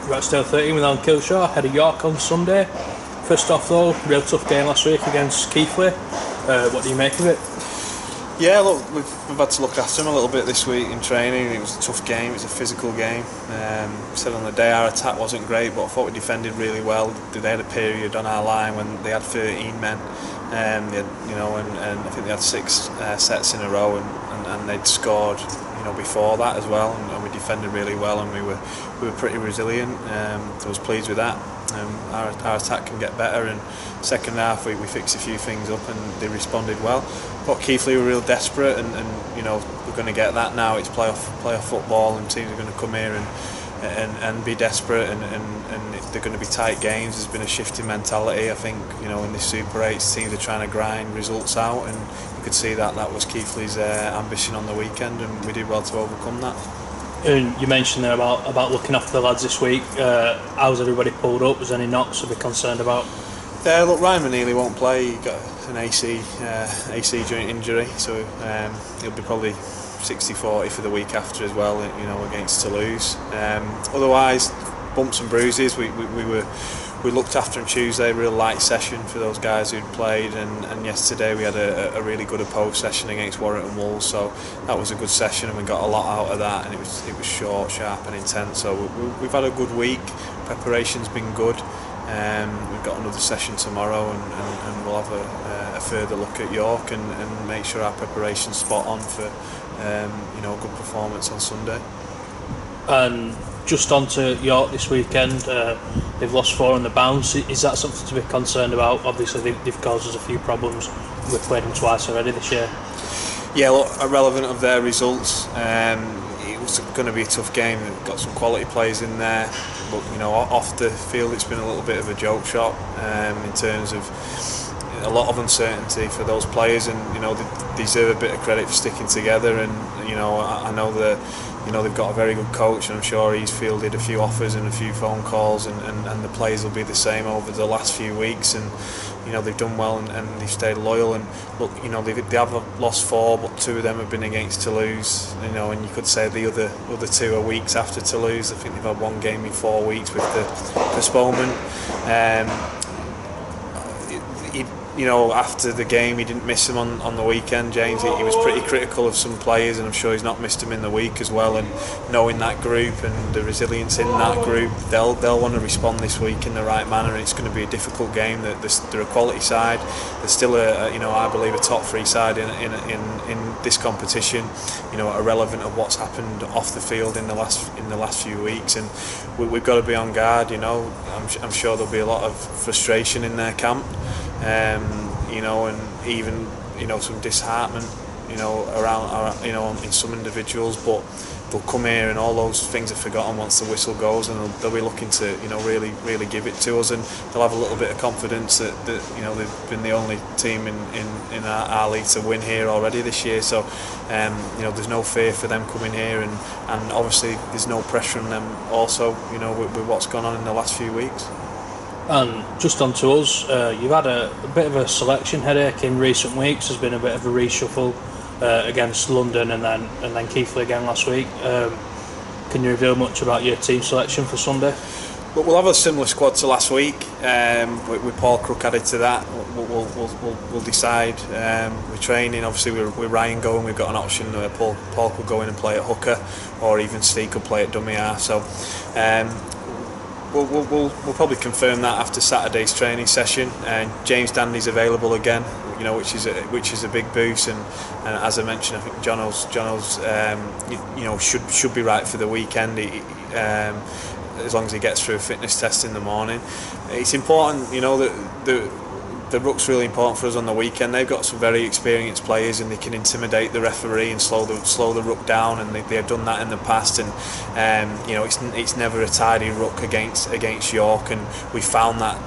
You're at Stale 13 with Alan Kilshaw, head of York on Sunday. First off though, real tough game last week against Keighley. What do you make of it? Yeah, look, we've had to look after them a little bit this week in training. It was a tough game, it was a physical game. Said on the day our attack wasn't great, but I thought we defended really well. They had a period on our line when they had 13 men, they had, and I think they had 6 sets in a row, and they'd scored, before that as well, and we defended really well, and we were pretty resilient. I was pleased with that. Our attack can get better, and second half we fixed a few things up and they responded well. But Keighley were real desperate, and we're going to get that now. It's playoff football, and teams are going to come here and be desperate, and they're going to be tight games. There's been a shift in mentality, I think, in this Super 8, teams are trying to grind results out, and you could see that was Keighley's ambition on the weekend, and we did well to overcome that. And you mentioned there about looking after the lads this week. How's everybody pulled up? Was there any knocks to be concerned about? Look, Ryan Manili won't play. He got an AC joint injury, so he'll be probably 60-40 for the week after as well, against Toulouse. Otherwise, bumps and bruises. We looked after on Tuesday, a real light session for those guys who'd played, and yesterday we had a really good opposed session against Warrington Wolves, so that was a good session and we got a lot out of that, and it was short, sharp and intense, so we've had a good week. Preparation's been good. We've got another session tomorrow, and we'll have a further look at York and make sure our preparation's spot on for a good performance on Sunday. And just on to York this weekend, they've lost 4 on the bounce. Is that something to be concerned about? Obviously they've caused us a few problems. We've played them twice already this year. Yeah, look, irrelevant of their results, it was going to be a tough game. They've got some quality players in there, but off the field it's been a little bit of a joke shop in terms of a lot of uncertainty for those players, and they deserve a bit of credit for sticking together. And I know that they've got a very good coach, and I'm sure he's fielded a few offers and a few phone calls, and the players will be the same over the last few weeks, and they've done well, and they've stayed loyal. And look, they have lost 4, but 2 of them have been against Toulouse, and you could say the other 2 are weeks after Toulouse. I think they've had 1 game in 4 weeks with the postponement. After the game, he didn't miss them on the weekend, James. He was pretty critical of some players, and I'm sure he's not missed them in the week as well. And knowing that group and the resilience in that group, they'll want to respond this week in the right manner. It's going to be a difficult game. They're a quality side. They're still I believe a top 3 side in this competition. Irrelevant of what's happened off the field in the last few weeks, and we've got to be on guard. I'm sure there'll be a lot of frustration in their camp. And even some disheartenment, around in some individuals, but they'll come here and all those things are forgotten once the whistle goes, and they'll be looking to really give it to us, and they'll have a little bit of confidence that they've been the only team in our league to win here already this year. So there's no fear for them coming here, and obviously there's no pressure on them also, with what's gone on in the last few weeks. And just on to us, you've had a bit of a selection headache in recent weeks. There's been a bit of a reshuffle against London and then Keighley again last week. Can you reveal much about your team selection for Sunday? But we'll have a similar squad to last week, with Paul Crook added to that. We'll decide. We're training, obviously with Ryan going, we've got an option. Paul could go in and play at hooker, or even Steve could play at dummy half. So We'll probably confirm that after Saturday's training session. And James Dandy's available again, which is a big boost. And as I mentioned, I think Jono's should be right for the weekend. As long as he gets through a fitness test in the morning. It's important, that the ruck's really important for us on the weekend. They've got some very experienced players, and they can intimidate the referee and slow the ruck down, and they have done that in the past. And it's never a tidy ruck against York, and we found that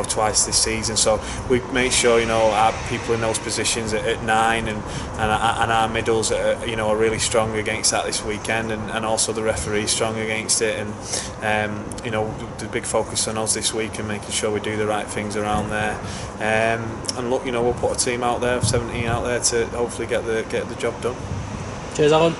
twice this season. So we make sure our people in those positions at 9 and our middles are really strong against that this weekend, and also the referee strong against it. And the big focus on us this week and making sure we do the right things around there. And look, we'll put a team out there, 17 out there, to hopefully get the job done. Cheers, Alan.